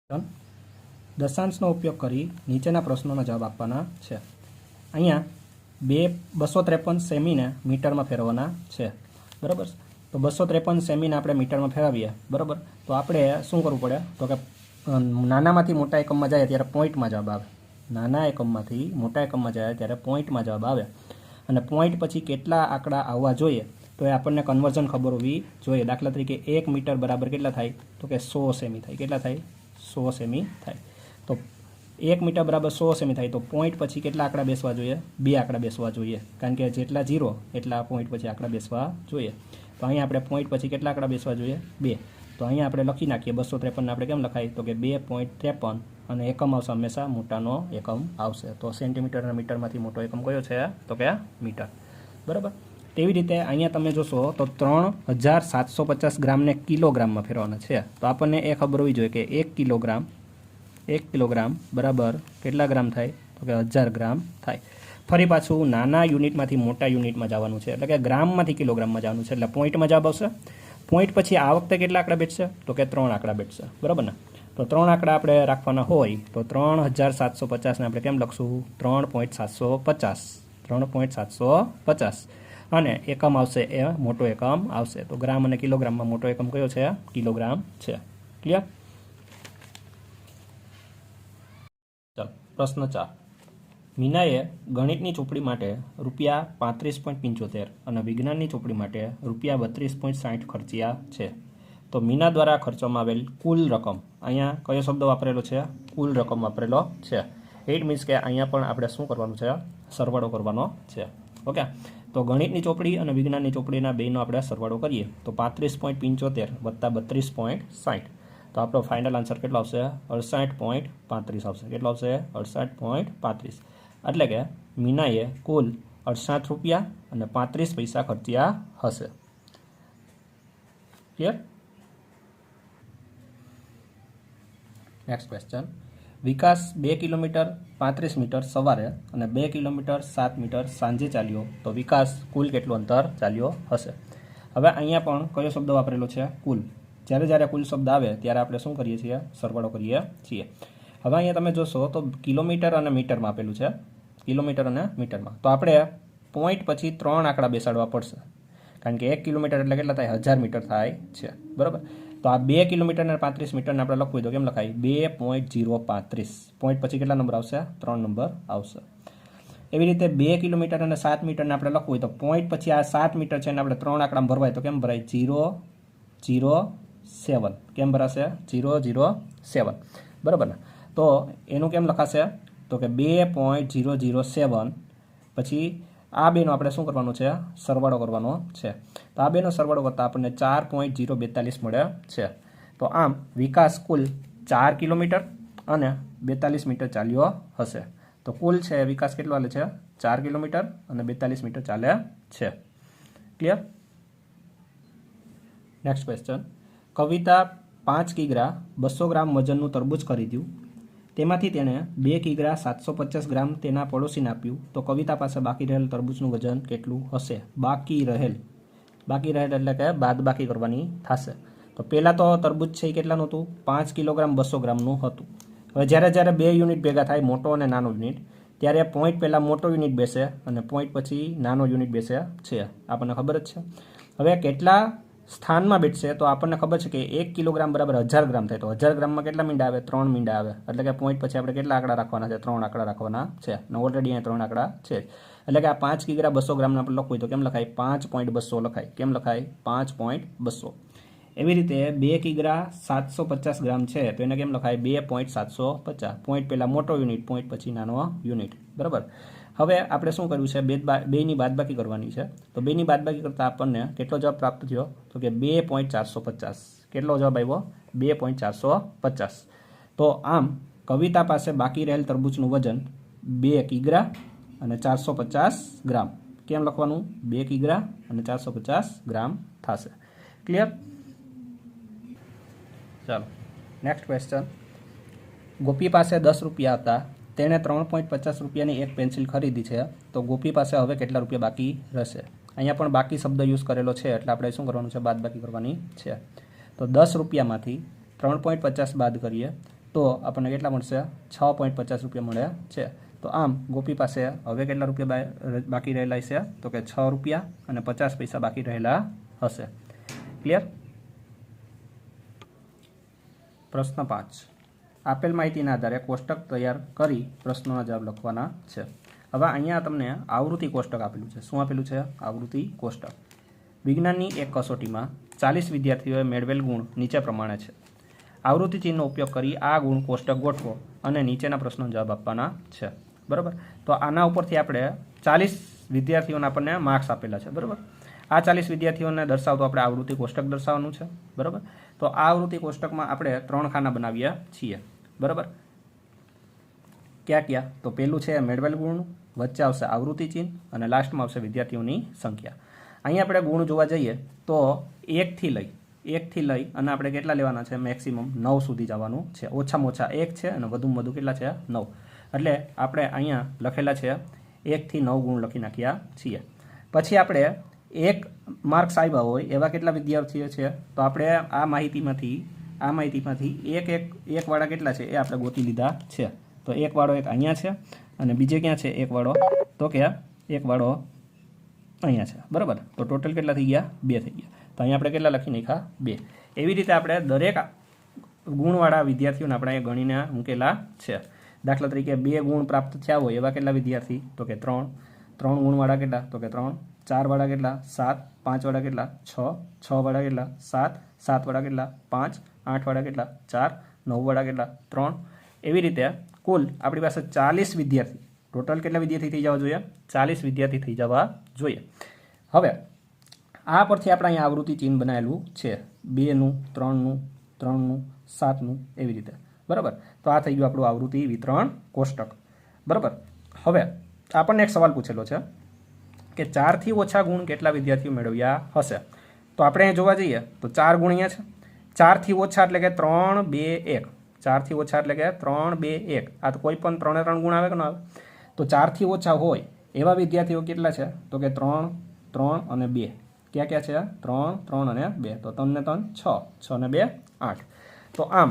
દશાંશનો ઉપયોગ કરી નીચેના પ્રશ્નોના જવાબ આપવાના છે। અહીંયા 253 સેમીને મીટરમાં ફેરવવાના છે, બરાબર। તો 253 સેમીને આપણે મીટરમાં ફેરવીએ, બરાબર। તો આપણે શું કરવું પડે, તો કે નાનામાંથી મોટા એકમમાં જાય ત્યારે પોઈન્ટમાં જવાબ આવે, નાના એકમમાંથી મોટા એકમમાં જાય ત્યારે પોઈન્ટમાં જવાબ આવે, અને પોઈન્ટ પછી કેટલા આંકડા આવવા જોઈએ તો એ આપણને કન્વર્ઝન ખબર હોવી જોઈએ। દાખલા તરીકે 1 મીટર બરાબર કેટલા થાય, તો કે 100 સેમી થાય। કેટલા થાય? 100 સેમી થાય। તો 1 મીટર બરાબર 100 સેમી થાય તો પોઈન્ટ પછી કેટલા આંકડા બેસવા જોઈએ? 2 આંકડા બેસવા જોઈએ, કારણ કે જેટલા ઝીરો એટલા પોઈન્ટ પછી આંકડા બેસવા જોઈએ। તો અહીંયા આપણે પોઈન્ટ પછી કેટલા આંકડા બેસવા જોઈએ? 2। તો અહીંયા આપણે લખી નાખીએ 253 આપણે કેમ લખાય, તો કે 2.53, અને એકમ આવશે હંમેશા મોટાનો એકમ આવશે। તો સેન્ટીમીટર અને મીટરમાંથી મોટો એકમ કયો છે, તો કે મીટર, બરાબર। તેવી રીતે અહીંયા તમે જોશો તો 3750 ગ્રામને કિલોગ્રામમાં ફેરવવાના છે। તો આપણને એ ખબર હોવી જોઈએ કે 1 કિલોગ્રામ બરાબર કેટલા ગ્રામ થાય, તો કે 1000 ગ્રામ થાય। ફરી પાછું નાના યુનિટમાંથી મોટા યુનિટમાં જવાનું છે, એટલે કે ગ્રામમાંથી કિલોગ્રામમાં જવાનું છે, એટલે પોઈન્ટમાં જવાબ આવશે। પોઈન્ટ પછી આ વખતે કેટલા આંકડા બેઠશે, તો કે 3 આંકડા બેઠશે, બરાબર ને। તો 3 આંકડા આપણે રાખવાના હોય તો 3750 ને આપણે કેમ લખશું? 3.750, 3.750, અને એકમ આવશે એ મોટો એકમ આવશે। તો ગ્રામ અને કિલોગ્રામમાં મોટો એકમ કયો છે? કિલોગ્રામ છે। ક્લિયર? ચાલો, પ્રશ્ન 4। મીનાએ ગણિતની ચોપડી માટે ₹35.75 અને વિજ્ઞાનની ચોપડી માટે ₹32.60 ખર્ચ્યા છે। તો મીના દ્વારા ખર્ચવામાં આવેલ કુલ રકમ, અહીંયા કયો શબ્દ વાપરેલો છે? કુલ રકમ વાપરેલો છે। ઇટ મીન્સ કે અહીંયા પણ આપણે શું કરવાનું છે? સરવાળો કરવાનો છે, ઓકે। તો ગણિતની ચોપડી અને વિજ્ઞાનની ચોપડીના બેનો આપણે સરવાળો કરીએ તો 35.75 વત્તા 32.60, તો આપણો ફાઇનલ આન્સર કેટલો આવશે? 68.35 આવશે। કેટલો આવશે? 68.35। એટલે કે મીનાએ કુલ 68 રૂપિયા અને 35 પૈસા ખર્ચ્યા હશે। Clear? Next question. Vikas 2 kilometre 35 metre સવારે અને 2 કિલોમીટર 7 મીટર સાંજે ચાલ્યો તો વિકાસ કુલ કેટલું અંતર ચાલ્યો હશે? હવે અહીંયા પણ કયો શબ્દ વાપરેલો છે? કુલ। જ્યારે કુલ શબ્દ આવે ત્યારે આપણે શું કરીએ છીએ? સરવાળો કરીએ છીએ। હવે અહીંયા તમે જોશો તો કિલોમીટર અને મીટરમાં આપેલું છે, કિલોમીટર અને મીટરમાં। તો આપણે પોઈન્ટ પછી 3 આંકડા બેસાડવા પડશે, કારણ કે 1 કિલોમીટર એટલે કેટલા થાય? 1000 મીટર થાય છે, બરાબર। તો આ 2 કિલોમીટર અને 35 મીટરને આપણે લખવું તો કેમ લખાય? 2.035, પોઈન્ટ પછી કેટલા નંબર આવશે? 3 નંબર આવશે। એવી રીતે 2 કિલોમીટર અને 7 મીટરને આપણે લખવું હોય તો પોઈન્ટ પછી આ 7 મીટર છે એને આપણે 3 આંકડામાં ભરવાય તો કેમ ભરાય? 007, કેમ ભરાશે? 007, બરાબર ને। તો એનું કેમ લખાશે? તો કે 2.007 પછી આ બેનો આપણે શું કરવાનું છે? સરવાળો કરવાનો છે। તો આ બેનો સરવાળો કરતાં આપણને 4.042 મળે છે। તો આમ વિકાસ કુલ 4 કિલોમીટર અને 42 મીટર ચાલ્યો હશે। તો કુલ છે વિકાસ કેટલો ચાલે છે? 4 કિલોમીટર અને 42 મીટર ચાલે છે। ક્લિયર? Next question. કવિતા 5 કિગ્રા 200 ગ્રામ વજનનું તરબૂચ ખરીદ્યું, તેમાંથી તેણે 2 કિગ્રા 750 ગ્રામ તેના પડોશીને આપ્યું, તો કવિતા પાસે બાકી રહેલ તરબૂચનું વજન કેટલું હશે? બાકી રહેલ એટલે કે બાદ બાકી કરવાની થશે। તો પહેલાં તો તરબૂચ છે એ કેટલાનું હતું? 5 કિલોગ્રામ 200 ગ્રામનું હતું। હવે જ્યારે 2 યુનિટ ભેગા થાય, મોટો અને નાનો યુનિટ, ત્યારે પોઈન્ટ પહેલાં મોટો યુનિટ બેસે અને પોઈન્ટ પછી નાનો યુનિટ બેસે છે, આપણને ખબર જ છે। હવે કેટલા સ્થાનમાં બેઠશે તો આપણને ખબર છે કે 1 કિલોગ્રામ બરાબર 1000 ગ્રામ થાય, તો 1000 ગ્રામમાં કેટલા મીંડા આવે? 3 મીંડા આવે। એટલે કે પોઈન્ટ પછી આપણે કેટલા આંકડા રાખવાના છે? 3 આંકડા રાખવાના છે, અને ઓલરેડી અહીંયા 3 આંકડા છે। એટલે કે આ 5 કિગ્રા 200 ગ્રામને આપણે લખવું હોય તો કેમ લખાય? 5.200 લખાય। કેમ લખાય? 5.200। એવી રીતે 2 કિગ્રા 750 ગ્રામ છે તો એને કેમ લખાય? 2.750, પોઈન્ટ પહેલાં મોટો યુનિટ, પોઈન્ટ પછી નાનો યુનિટ, બરાબર। હવે આપણે શું કર્યું છે? બેની બાદબાકી કરવાની છે। તો બેની બાદબાકી કરતાં આપણને કેટલો જવાબ પ્રાપ્ત થયો? તો કે 2.450। કેટલો જવાબ આવ્યો? 2.450। તો આમ કવિતા પાસે બાકી રહેલ તરબૂચનું વજન 2 કિગ્રા અને 450 ગ્રામ, કેમ લખવાનું? 2 કિગ્રા અને 450 ગ્રામ થશે। ક્લિયર? ચાલો, નેક્સ્ટ ક્વેશ્ચન। ગોપી પાસે 10 રૂપિયા હતા, તેણે 3.50 રૂપિયાની એક પેન્સિલ ખરીદી છે, તો ગોપી પાસે હવે કેટલા રૂપિયા બાકી રહેશે? અહીંયા પણ બાકી શબ્દ યુઝ કરેલો છે એટલે આપણે શું કરવાનું છે? બાદબાકી કરવાની છે। તો 10 રૂપિયામાંથી 3.50 બાદ કરીએ તો આપણને કેટલા મળશે? 6.50 રૂપિયા મળે છે. તો આમ ગોપી પાસે હવે કેટલા રૂપિયા બાકી રહેલા છે? તો કે 6 રૂપિયા અને 50 પૈસા બાકી રહેલા હશે. ક્લિયર? પ્રશ્ન 5. આપેલ માહિતીના આધારે કોષ્ટક તૈયાર કરી પ્રશ્નોના જવાબ લખવાના છે. હવે અહીંયા તમને આવૃત્તિ કોષ્ટક આપેલું છે. શું આપેલું છે? આવૃત્તિ કોષ્ટક. વિજ્ઞાનની એક કસોટીમાં 40 વિદ્યાર્થીઓએ મેળવેલ ગુણ નીચે પ્રમાણે છે. આવૃત્તિ ચિહ્નનો ઉપયોગ કરી આ ગુણ કોષ્ટક ગોઠવો અને નીચેના પ્રશ્નોના જવાબ આપવાના છે. બરાબર? તો આના ઉપરથી આપણે 40 વિદ્યાર્થીઓના આપણને માર્ક્સ આપેલા છે. બરાબર? આ 40 વિદ્યાર્થીઓને દર્શાવતો આપણે આવૃત્તિ કોષ્ટક દર્શાવવાનું છે. બરાબર? તો આ આવૃત્તિ કોષ્ટકમાં આપણે 3 ખાના બનાવીએ છીએ. બરાબર? ક્યાં? તો પહેલું છે મેળવેલ ગુણ, વચ્ચે આવશે આવૃત્તિ ચિહ્ન અને લાસ્ટમાં આવશે વિદ્યાર્થીઓની સંખ્યા. અહીં આપણે ગુણ જોવા જઈએ તો 1 થી લઈ અને આપણે કેટલા લેવાના છે? મેક્સિમમ 9 સુધી જવાનું છે. ઓછામાં ઓછા 1 છે અને વધુમાં વધુ કેટલા છે? 9. એટલે આપણે અહીંયા લખેલા છે 1 થી 9 ગુણ લખી નાખ્યા છીએ. પછી આપણે 1 માર્ક્સ આવ્યા હોય એવા કેટલા વિદ્યાર્થીઓ છે? તો આપણે આ માહિતીમાંથી એક વાળા કેટલા છે એ આપણે ગોતી લીધા છે. તો એક વાળો એક અહીંયા છે અને બીજે ક્યાં છે એક વાળો? તો કે એક વાળો અહીંયા છે. બરાબર? તો ટોટલ કેટલા થઈ ગયા? 2 થઈ ગયા. તો અહીંયા આપણે કેટલા લખી નાખ્યા? 2. એવી રીતે આપણે દરેક ગુણવાળા વિદ્યાર્થીઓને આપણે ગણીને મૂકેલા છે. દાખલા તરીકે 2 ગુણ પ્રાપ્ત થયા હોય એવા કેટલા વિદ્યાર્થી? તો કે 3. 3 ગુણવાળા કેટલા? તો કે 3. 4 વાળા કેટલા? 7. 5 વાળા કેટલા? 6. 6 વાળા કેટલા? 7. 7 વાળા કેટલા? 5. 8 વાળા કેટલા? 4. 9 વાળા કેટલા? 3. એવી રીતે કુલ આપણી પાસે 40 વિદ્યાર્થી, ટોટલ કેટલા વિદ્યાર્થી થઈ જવા જોઈએ? 40 વિદ્યાર્થી થઈ જવા જોઈએ. હવે આ પરથી આપણે અહીંયા આવૃત્તિ ચિહ્ન બનાવેલું છે 2નું, 3નું, 3નું, 7નું એવી રીતે. બરાબર? તો આ થઈ ગયું આપણું આવૃત્તિ વિતરણ કોષ્ટક. બરાબર? હવે આપણને એક સવાલ પૂછેલો છે કે 4 થી ઓછા ગુણ કેટલા વિદ્યાર્થીઓ મેળવ્યા હશે? તો આપણે અહીં જોવા જઈએ તો 4 ગુણ અહીંયા છે. 4 થી ઓછા એટલે કે 3, 2, 1. 4 થી ઓછા એટલે કે 3, 2, 1. આ તો કોઈ પણ 3 3 ગુણ આવે કે ન આવે? તો 4 થી ઓછા હોય એવા વિદ્યાર્થીઓ કેટલા છે? તો કે 3, 3 અને 2. ક્યાં છે? 3, 3 અને 2. તો 3 ને 3 6, 6 ને 2 8. તો આમ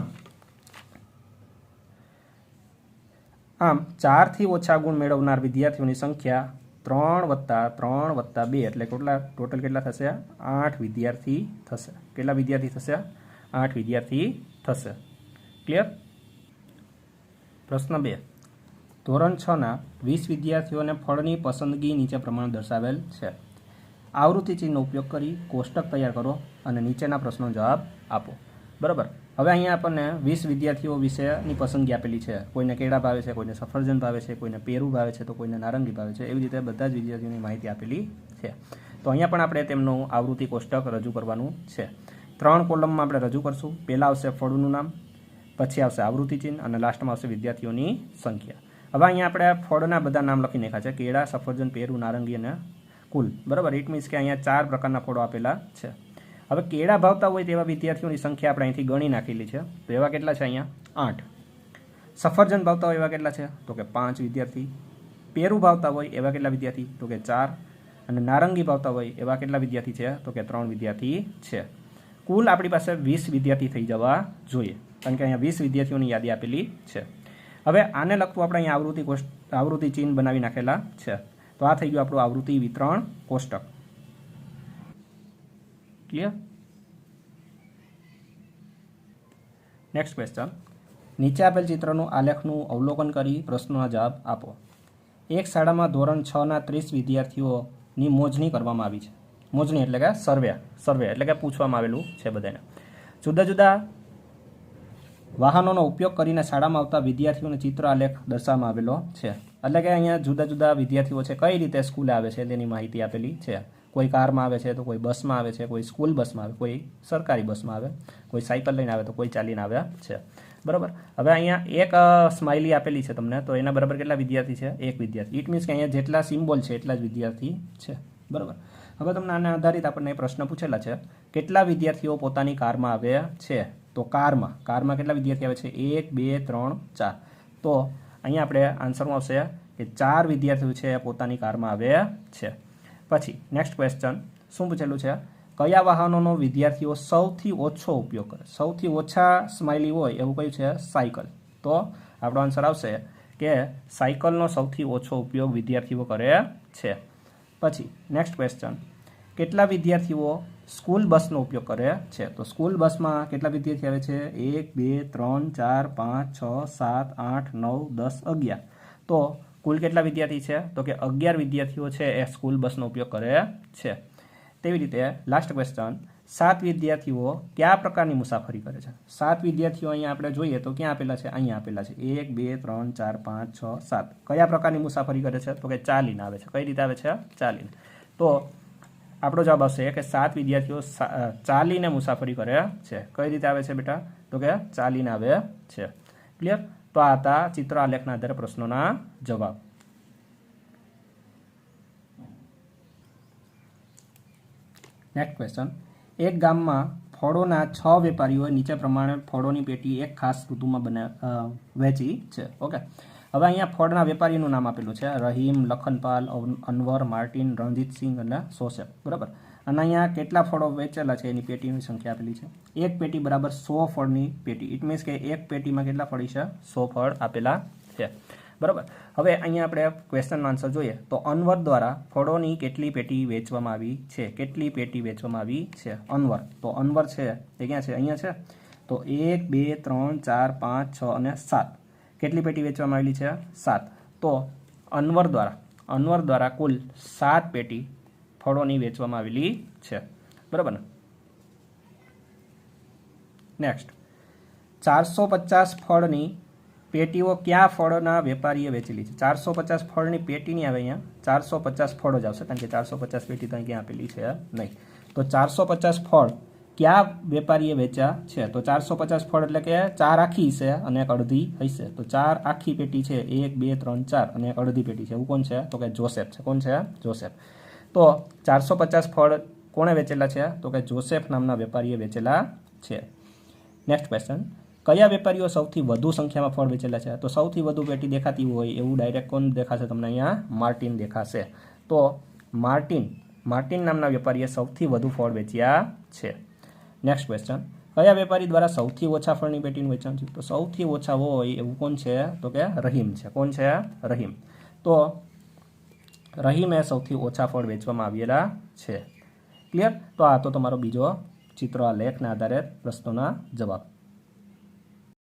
4 થી ઓછા ગુણ મેળવનાર વિદ્યાર્થીઓની સંખ્યા 3 + 3 + 2 એટલે ટોટલ કેટલા થશે? 8 વિદ્યાર્થી થશે. કેટલા વિદ્યાર્થી થશે? 8 વિદ્યાર્થી થશે. ક્લિયર? પ્રશ્ન 2. ધોરણ 6ના 20 વિદ્યાર્થીઓને ફળની પસંદગી નીચે પ્રમાણે દર્શાવેલ છે. આવૃત્તિ ચિહ્નનો ઉપયોગ કરી કોષ્ટક તૈયાર કરો અને નીચેના પ્રશ્નનો જવાબ આપો. બરાબર? હવે અહીંયા આપણને 20 વિદ્યાર્થીઓ વિશેની પસંદગી આપેલી છે. કોઈને કેળા ભાવે છે, કોઈને સફરજન ભાવે છે, કોઈને પેરું ભાવે છે, તો કોઈને નારંગી ભાવે છે. એવી રીતે બધા જ વિદ્યાર્થીઓની માહિતી આપેલી છે. તો અહીંયા પણ આપણે તેમનું આવૃત્તિ કોષ્ટક રજૂ કરવાનું છે. 3 કોલમમાં આપણે રજૂ કરશું. પહેલાં આવશે ફળનું નામ, પછી આવશે આવૃત્તિ ચિહ્ન અને લાસ્ટમાં આવશે વિદ્યાર્થીઓની સંખ્યા. હવે અહીંયા આપણે ફળના બધા નામ લખી નાખ્યા છે: કેળા, સફરજન, પેરું, નારંગી અને કુલ. બરાબર? ઇટ મીન્સ કે અહીંયા 4 પ્રકારના ફળો આપેલા છે. હવે કેળા ભાવતા હોય તેવા વિદ્યાર્થીઓની સંખ્યા આપણે અહીંથી ગણી નાખેલી છે. તો એવા કેટલા છે? અહીંયા 8. સફરજન ભાવતા હોય એવા કેટલા છે? તો કે 5 વિદ્યાર્થી. પેરું ભાવતા હોય એવા કેટલા વિદ્યાર્થી? તો કે 4. અને નારંગી ભાવતા હોય એવા કેટલા વિદ્યાર્થી છે? તો કે 3 વિદ્યાર્થી છે. કુલ આપણી પાસે 20 વિદ્યાર્થી થઈ જવા જોઈએ, કારણ કે અહીંયા 20 વિદ્યાર્થીઓની યાદી આપેલી છે. હવે આને લગતું આપણે અહીંયા આવૃત્તિ ચિહ્ન બનાવી નાખેલા છે. તો આ થઈ ગયું આપણું આવૃત્તિ વિતરણ કોષ્ટક. ક્લિયર? Next question. નીચે આપેલ ચિત્રનું આલેખનું અવલોકન કરી પ્રશ્નોના જવાબ આપો. એક શાળામાં ધોરણ 6ના 30 વિદ્યાર્થીઓની મોજણી કરવામાં આવી છે. મોજણી એટલે કે સર્વે એટલે કે પૂછવામાં આવેલું છે બધાને. જુદા જુદા વાહનોનો ઉપયોગ કરીને શાળામાં આવતા વિદ્યાર્થીઓનો ચિત્ર આલેખ દર્શાવવામાં આવેલો છે. એટલે કે અહીંયા જુદા જુદા વિદ્યાર્થીઓ છે કઈ રીતે સ્કૂલે આવે છે તેની માહિતી આપેલી છે. કોઈ કારમાં આવે છે, તો કોઈ બસમાં આવે છે, કોઈ સ્કૂલ બસમાં આવે, કોઈ સરકારી બસમાં આવે, કોઈ સાયકલ લઈને આવે, તો કોઈ ચાલીને આવ્યા છે. બરાબર? હવે અહીંયા એક સ્માઇલી આપેલી છે તમને, તો એના બરાબર કેટલા વિદ્યાર્થી છે? 1 વિદ્યાર્થી. ઇટ મીન્સ કે અહીંયા જેટલા સિમ્બોલ છે એટલા જ વિદ્યાર્થી છે. બરાબર? હવે તમને આના આધારિત આપણને પ્રશ્ન પૂછેલા છે: કેટલા વિદ્યાર્થીઓ પોતાની કારમાં આવે છે? તો કારમાં કેટલા વિદ્યાર્થી આવે છે? 1, 2, 3, 4. તો અહીંયા આપણે આન્સરમાં આવશે કે 4 વિદ્યાર્થીઓ છે પોતાની કારમાં આવે છે. પછી નેક્સ્ટ ક્વેશ્ચન શું પૂછેલું છે? કયા વાહનોનો વિદ્યાર્થીઓ સૌથી ઓછો ઉપયોગ કરે? સૌથી ઓછા સ્માઇલી હોય એવું કયું છે? સાયકલ. તો આપણો આન્સર આવશે કે સાયકલનો સૌથી ઓછો ઉપયોગ વિદ્યાર્થીઓ કરે છે. પછી નેક્સ્ટ ક્વેશ્ચન, કેટલા વિદ્યાર્થીઓ સ્કૂલ બસનો ઉપયોગ કરે છે? તો સ્કૂલ બસમાં કેટલા વિદ્યાર્થી આવે છે? 1 2 3 4 5 6 7 8 9 10 11. તો કુલ કેટલા વિદ્યાર્થી છે? તો કે 11 વિદ્યાર્થીઓ છે એ સ્કૂલ બસનો ઉપયોગ કરે છે. તેવી રીતે લાસ્ટ ક્વેશ્ચન, 7 વિદ્યાર્થીઓ કયા પ્રકારની મુસાફરી કરે છે? 7 વિદ્યાર્થીઓ અહીંયા આપણે જોઈએ તો ક્યાં આપેલા છે? અહીંયા આપેલા છે 1 2 3 4 5 6 7. કયા પ્રકારની મુસાફરી કરે છે? તો કે ચાલીને આવે છે. કઈ રીતે આવે છે? ચાલીને. તો આપણો જવાબ આવશે કે 7 વિદ્યાર્થીઓ ચાલીને મુસાફરી કરે છે. કઈ રીતે આવે છે બેટા? તો કે ચાલીને આવે છે. ક્લિયર? તો આ હતા ચિત્ર આલેખના આધારે પ્રશ્નોના જવાબ. નેક્સ્ટ ક્વેશ્ચન, એક ગામમાં ફળોના 6 વેપારીઓએ નીચે પ્રમાણે ફળોની પેટી એક ખાસ ઋતુમાં વેચી છે. ઓકે, હવે અહીંયા ફળના વેપારીનું નામ આપેલું છે રહીમ, લખનપાલ, અનવર, માર્ટિન, રણજીતસિંહ અને સોસેફ. બરાબર. અને અહીંયા કેટલા ફળો વેચેલા છે એની પેટીની સંખ્યા આપેલી છે. એક પેટી બરાબર 100 ફળની પેટી. ઇટ મીન્સ કે એક પેટીમાં કેટલા ફળ છે? 100 ફળ આપેલા છે. બરાબર. હવે અહીંયા આપણે ક્વેશ્ચનનો આન્સર જોઈએ તો અનવર દ્વારા ફળોની કેટલી પેટી વેચવામાં આવી છે? કેટલી પેટી વેચવામાં આવી છે? અનવર. તો અનવર છે એ ક્યાં છે? અહીંયા છે. તો 1 2 3 4 5 6 અને 7. કેટલી પેટી વેચવામાં આવેલી છે? 7. તો અનવર દ્વારા કુલ 7 પેટી ફળોની વેચવામાં આવેલી છે. બરાબર ને? નેક્સ્ટ, 450 ફળની પેટીઓ કયા ફળના વેપારીએ વેચેલી છે? 450 ફળની પેટી નહીં આવે અહીંયા, 450 ફળો જ આવશે, કારણ કે 450 પેટી તો અહીં ક્યાં આપેલી છે નહીં. તો 450 ફળ કયા વેપારીએ વેચ્યા છે? તો 450 ફળ એટલે કે 4 આખી હશે અને એક અડધી હશે. તો 4 આખી પેટી છે, 1 2 3 4 અને એક અડધી પેટી છે. એવું કોણ છે? તો કે જોસેફ છે. કોણ છે? જોસેફ. તો 450 ફળ કોણે વેચેલા છે? તો કે જોસેફ નામના વેપારીએ વેચેલા છે. નેક્સ્ટ ક્વેશ્ચન, કયા વેપારીઓ સૌથી વધુ સંખ્યામાં ફળ વેચેલા છે? તો સૌથી વધુ પેટી દેખાતી હોય એવું ડાયરેક્ટ કોણ દેખાશે તમને? અહીંયા માર્ટિન દેખાશે. તો માર્ટિન નામના વેપારીએ સૌથી વધુ ફળ વેચ્યા છે. નેક્સ્ટ ક્વેશ્ચન, કયા વેપારી દ્વારા સૌથી ઓછા ફળની પેટીનું વેચાણ છે? તો સૌથી ઓછા હોય એવું કોણ છે? તો કે રહીમ છે. કોણ છે? રહીમ. તો રહીમે સૌથી ઓછા ફળ વેચવામાં આવેલા છે. ક્લિયર? તો આ તો તમારો બીજો ચિત્ર આલેખના આધારે પ્રશ્નોના જવાબ.